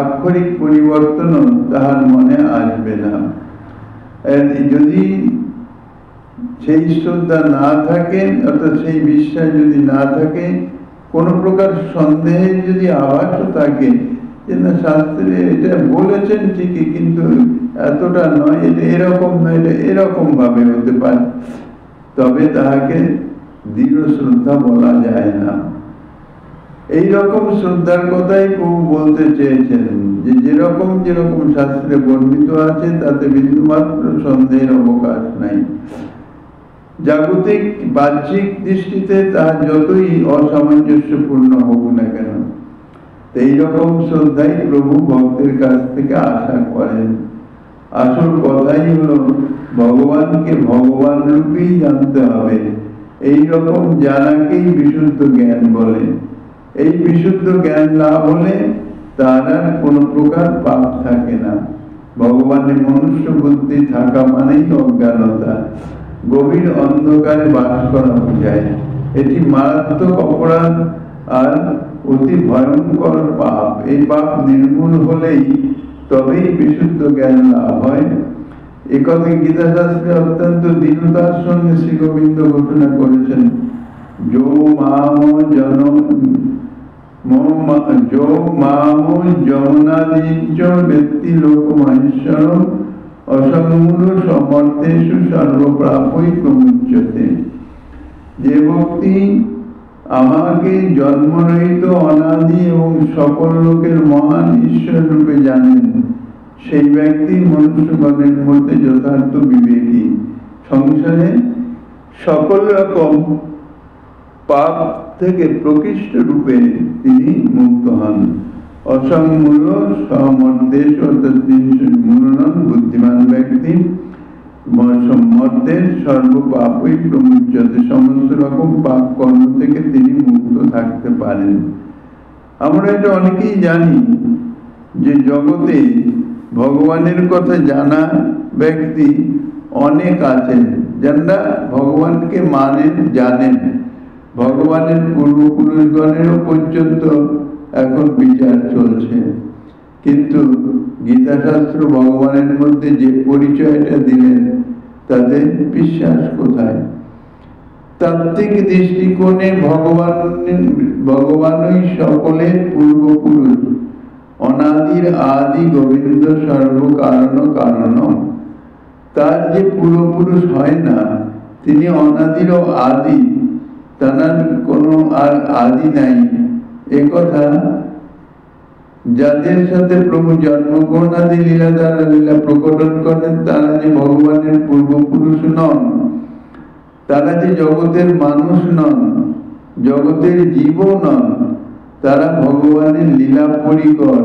আক্ষরিক পরিবর্তনও তাহার মনে আসবে না। যদি সেই শ্রদ্ধা না থাকে, অর্থাৎ সেই বিশ্বাস যদি না থাকে, কোন প্রকার সন্দেহের যদি আভাসও থাকে যে না শাস্ত্রে এটা বলেছেন ঠিকই, কিন্তু এতটা নয়, এটা এরকম নয়, এটা এরকম ভাবে হতে পারে, তবে তাহাকে দৃঢ় শ্রদ্ধা বলা যায় না। এই রকম শ্রদ্ধার কথাই প্রভু বলতে চেয়েছেন যে যেরকম যেরকম শাস্ত্রে বর্ণিত আছে তাতে বিন্দুমাত্র সন্দেহের অবকাশ নাই। জাগতিক বাহ্যিক দৃষ্টিতে তাহা যতই অসামঞ্জস্যপূর্ণ হোক না কেন, এইরকম শ্রদ্ধাই প্রভু ভক্তের কাছ থেকে আশা করেন। আসল কথাই হলো ভগবানকে ভগবান রূপেই জানতে হবে। এইরকম জানাকেই বিশুদ্ধ জ্ঞান বলে। এই বিশুদ্ধ জ্ঞান লাভ হলে তার আর কোন প্রকার পাপ থাকে না। ভগবানের মনুষ্য বুদ্ধি থাকা মানেই অজ্ঞানতা, গভীর অন্ধকারে বাস করা বোঝায়। এটি মারাত্মক অপরাধ আর অতি ভয়ঙ্কর পাপ। এই পাপ নির্মূল হলেই তবেই বিশুদ্ধ জ্ঞান লাভ হয়। একথা গীতা শাস্ত্রে অত্যন্ত দৃঢ়তার সঙ্গে শ্রী গোবিন্দ ঘোষণা করেছেন, যো মাম যমুনাদিচ ব্যক্তি লোক মহেশ্বর অসংমূল সমর্থেষু সর্বপ্রাপই প্রমুচ্যতে। যে ব্যক্তি আমাকে জন্মরহিত, অনাদি এবং সকল লোকের মহান ঈশ্বর রূপে জানেন, সেই ব্যক্তি মনুষ্যগণের মধ্যে যথার্থ বিবেকী। সংসারে সকল রকম পাপ থেকে প্রকৃষ্ট রূপে তিনি মুক্ত হন। অসংমূল সমর্দেশ, অর্থাৎ মূলন বুদ্ধিমান ব্যক্তি মর্তের সর্বপাপই প্রমুচ্যতে, সমস্ত রকম পাপ কর্ম থেকে তিনি মুক্ত থাকতে পারেন। আমরা এটা অনেকেই জানি যে জগতে ভগবানের কথা জানা ব্যক্তি অনেক আছেন যারা ভগবানকে মানেন, জানেন। ভগবানের পূর্বপুরুষগণেরও পর্যন্ত এখন বিচার চলছে, কিন্তু গীতাশাস্ত্র ভগবানের মধ্যে যে পরিচয়টা দিলেন তাতে বিশ্বাস কোথায়? তাত্ত্বিক দৃষ্টিকোণে ভগবানই সকলের পূর্বপুরুষ, অনাদির আদি গোবিন্দ সর্বকারণ কারণ। তার যে পূর্বপুরুষ হয় না, তিনি অনাদির ও আদি, তার কোনো আর আদি নাই। একথা যাদের সাথে প্রভু জন্মগ্রহণাদি লীলা দ্বারা লীলা প্রকটন করেন, তারা যে ভগবানের পূর্বপুরুষ নন, তারা যে জগতের মানুষ নন, জগতের জীব নন, তারা ভগবানের লীলা পরিকর,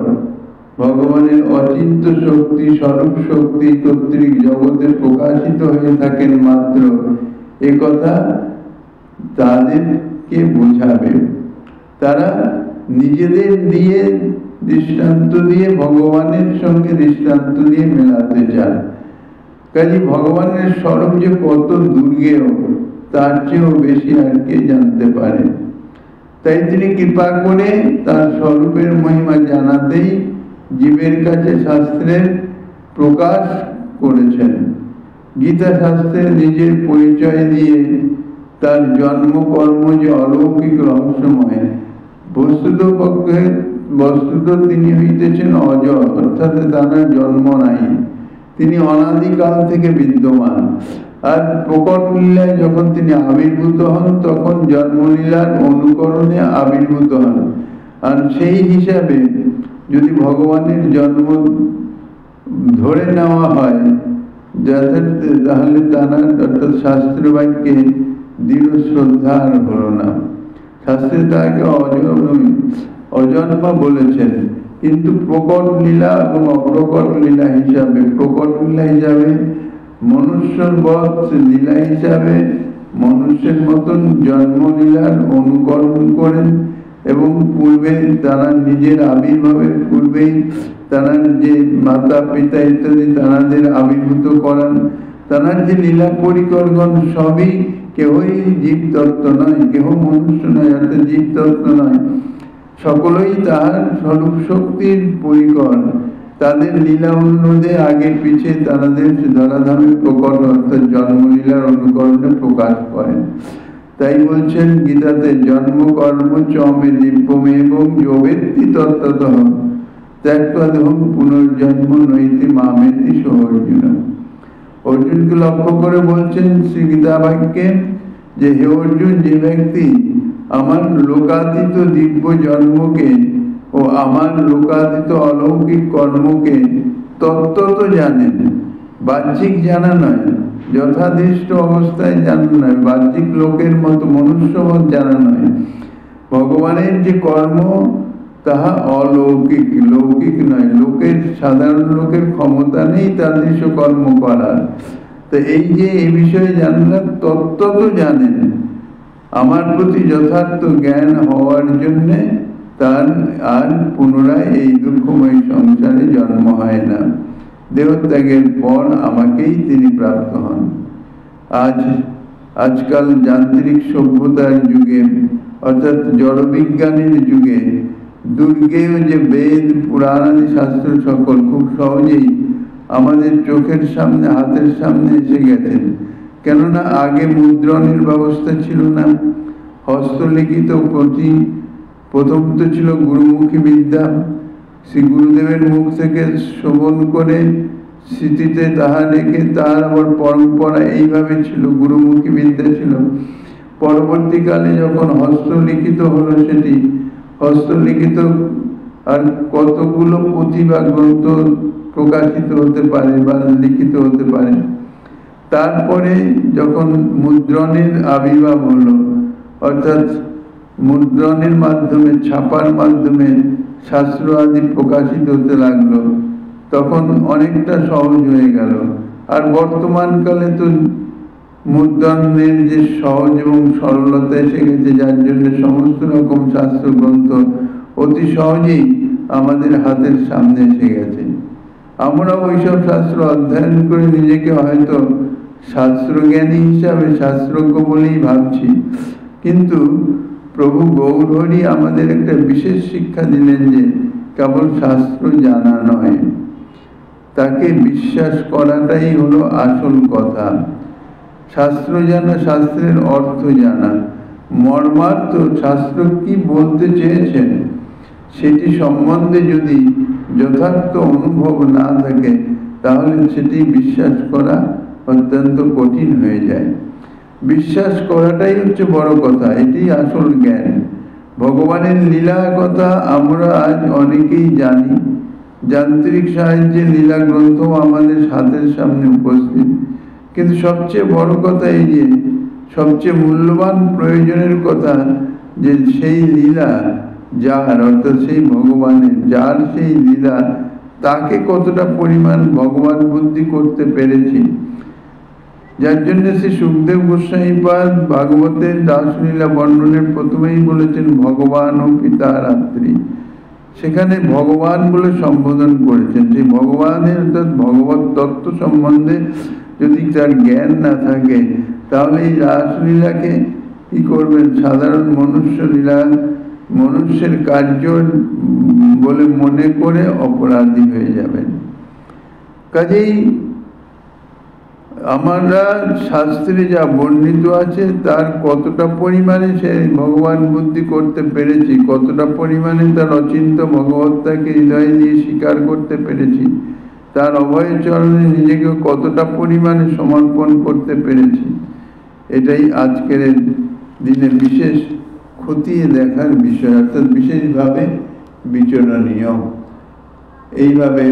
ভগবানের অচিন্ত শক্তি, স্বরূপ শক্তি কর্তৃক জগতে প্রকাশিত হয়ে থাকেন মাত্র। একথা তাদেরকে বোঝাবে। তারা নিজেদের দিয়ে দৃষ্টান্ত দিয়ে ভগবানের সঙ্গে দৃষ্টান্ত দিয়ে মেলাতে চান। কাজে ভগবানের স্বরূপ যে কত দুর্গেয়, তার চেয়েও বেশি আর কে জানতে পারে। তাই তিনি কৃপা করে তার স্বরূপের মহিমা জানাতেই জীবের কাছে শাস্ত্রের প্রকাশ করেছেন। গীতা শাস্ত্রে নিজের পরিচয় দিয়ে তার জন্মকর্ম যে অলৌকিক রহস্যময়, বস্তুত তিনি হইতেছেন অজর, অর্থাৎ তার জন্ম নাই, তিনি অনাদিকাল থেকে বিদ্যমান। আর প্রকট লীলায় যখন তিনি আবির্ভূত হন, তখন জন্মলীলার অনুকরণে আবির্ভূত হন। আর সেই হিসাবে যদি ভগবানের জন্ম ধরে নেওয়া হয় যথার্থ, তাহলে তারা অর্থাৎ শাস্ত্র বাক্যে দৃঢ় শ্রদ্ধা আর হল না। শাস্ত্রে তাকে অজন্মা বলেছেন, কিন্তু প্রকট লীলা এবং অপ্রকট লীলা হিসাবে, প্রকট লীলা হিসাবে মনুষ্যর বধ লীলা হিসাবে মনুষ্যের মতন জন্মলীলার অনুকরণ করেন, এবং পূর্বে তারা নিজের আবির্ভাবের পূর্বেই তারা যে মাতা পিতা ইত্যাদি তাদের আবির্ভূত করান। তার যে লীলা পরিকরগণ সবই কেহই জীব তত্ত্ব নয়, কেহ মনুষ্য নয়, অর্থাৎ জীব তত্ত্ব নয়, সকলেই তাহার স্বরূপ শক্তির পরিকর। তাদের লীলা অনুরোধে আগে পিছে তাদের ধরাধামে প্রকট, অর্থাৎ জন্মলীলার অনুকরণে প্রকাশ করেন। তাই বলছেন গীতাতে, জন্ম কর্ম চমে দিব্যমে এবং যোবেত্তি তত্ত্বতঃ ত্যাক্তদেহং পুনর্জন্ম নৈতি মামেতি সহর্জুন। অর্জুনকে লক্ষ্য করে বলছেন শ্রী গীতা বাক্যে যে, হে অর্জুন, যে ব্যক্তি আমার লোকাতীত দিব্য জন্মকে ও আমার লোকাতীত অলৌকিক কর্মকে তত্ত্বত জানেন, বাহ্যিক জানা নয়, যথাদৃষ্ট অবস্থায় জানা নয়, বাহ্যিক লোকের মতো মনুষ্যবৎ জানা নয়, ভগবানের যে কর্ম তাহা অলৌকিক, লৌকিক নয়, লোকের সাধারণ লোকের ক্ষমতা নেই তাদৃশ কর্ম করার। তো এই যে এই বিষয়ে জানলেন, তত্ত্ব তো জানেন, আমার প্রতি যথার্থ জ্ঞান হওয়ার জন্য তার আর পুনরায় এই দুঃখময় সংসারে জন্ম হয় না। দেহত্যাগের পর আমাকেই তিনি প্রাপ্ত হন। আজকাল যান্ত্রিক সভ্যতার যুগে, অর্থাৎ জড়বিজ্ঞানের যুগে, দুর্গেয় যে বেদ পুরাণ আদি শাস্ত্র সকল খুব সহজেই আমাদের চোখের সামনে, হাতের সামনে এসে গেছেন। কেননা আগে মুদ্রণের ব্যবস্থা ছিল না, হস্তলিখিত প্রথম তো ছিল গুরুমুখী বিদ্যা, শ্রী গুরুদেবের মুখ থেকে শ্রবণ করে স্মৃতিতে তাহা রেখে তার আবার পরম্পরা এইভাবে ছিল, গুরুমুখী বিদ্যা ছিল। পরবর্তীকালে যখন হস্তলিখিত হলো, সেটি হস্তলিখিত আর কতগুলো পুঁথি বা গ্রন্থ প্রকাশিত হতে পারে বা লিখিত হতে পারে। তারপরে যখন মুদ্রণের আবির্ভাব হলো, অর্থাৎ মুদ্রণের মাধ্যমে, ছাপার মাধ্যমে শাস্ত্র আদি প্রকাশিত হতে লাগলো, তখন অনেকটা সহজ হয়ে গেল। আর বর্তমানকালে তো মুদ্রণের যে সহজ এবং সরলতা এসে গেছে, যার জন্য সমস্ত রকম শাস্ত্র গ্রন্থ অতি সহজেই আমাদের হাতের সামনে এসে গেছে। আমরা ওইসব শাস্ত্র অধ্যয়ন করে নিজেকে হয়তো শাস্ত্রজ্ঞানী হিসাবে শাস্ত্রজ্ঞ বলেই ভাবছি, কিন্তু প্রভু গৌরহরি আমাদের একটা বিশেষ শিক্ষা দিলেন যে কেবল শাস্ত্র জানা নয়, তাকে বিশ্বাস করাটাই হলো আসল কথা। শাস্ত্র জানা, শাস্ত্রের অর্থ জানা, মর্মার্থ শাস্ত্র কি বলতে চেয়েছেন সেটি সম্বন্ধে যদি যথার্থ অনুভব না থাকে, তাহলে সেটি বিশ্বাস করা অত্যন্ত কঠিন হয়ে যায়। বিশ্বাস করাটাই হচ্ছে বড় কথা, এটি আসল জ্ঞান। ভগবানের লীলা কথা আমরা আজ অনেকেই জানি, যান্ত্রিক সাহায্যে লীলা গ্রন্থ আমাদের হাতের সামনে উপস্থিত, কিন্তু সবচেয়ে বড় কথা এই যে সবচেয়ে মূল্যবান প্রয়োজনের কথা যে সেই লীলা যার, অর্থাৎ সেই ভগবানের, যার সেই লীলা, তাকে কতটা পরিমাণ ভগবান বুদ্ধি করতে পেরেছি। যার জন্য শ্রী সুখদেব গোস্বামীপাদ ভাগবতের দাসলীলা বর্ণনের প্রথমেই বলেছেন ভগবান ও পিতা রাত্রি। সেখানে ভগবান বলে সম্বোধন করেছেন। সেই ভগবানের অর্থাৎ ভগবত তত্ত্ব সম্বন্ধে যদি তার জ্ঞান না থাকে, তাহলে এই রাসলীলাকে কি করবেন? সাধারণ মনুষ্য লীলা, মনুষ্যের কার্য বলে মনে করে অপরাধী হয়ে যাবেন। কাজেই আমরা শাস্ত্রে যা বর্ণিত আছে তার কতটা পরিমাণে সে ভগবান বুদ্ধি করতে পেরেছি, কতটা পরিমাণে তার অচিন্ত ভগবত্তাকে হৃদয় দিয়ে স্বীকার করতে পেরেছি, তার অভয় চরণে নিজেকে কতটা পরিমাণে সমর্পণ করতে পেরেছি, এটাই আজকের দিনে বিশেষ খতিয়ে দেখার বিষয়, অর্থাৎ বিশেষভাবে বিচরণীয়। এইভাবে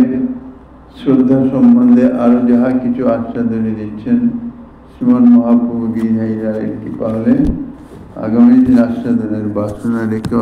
শ্রদ্ধা সম্বন্ধে আরো যাহা কিছু আশ্বাদনী দিচ্ছেন শ্রীমন মহাপ্রভু গিরিধারীর কৃপা হলে আগামী দিন আশ্বাদনের বাসনা রেখে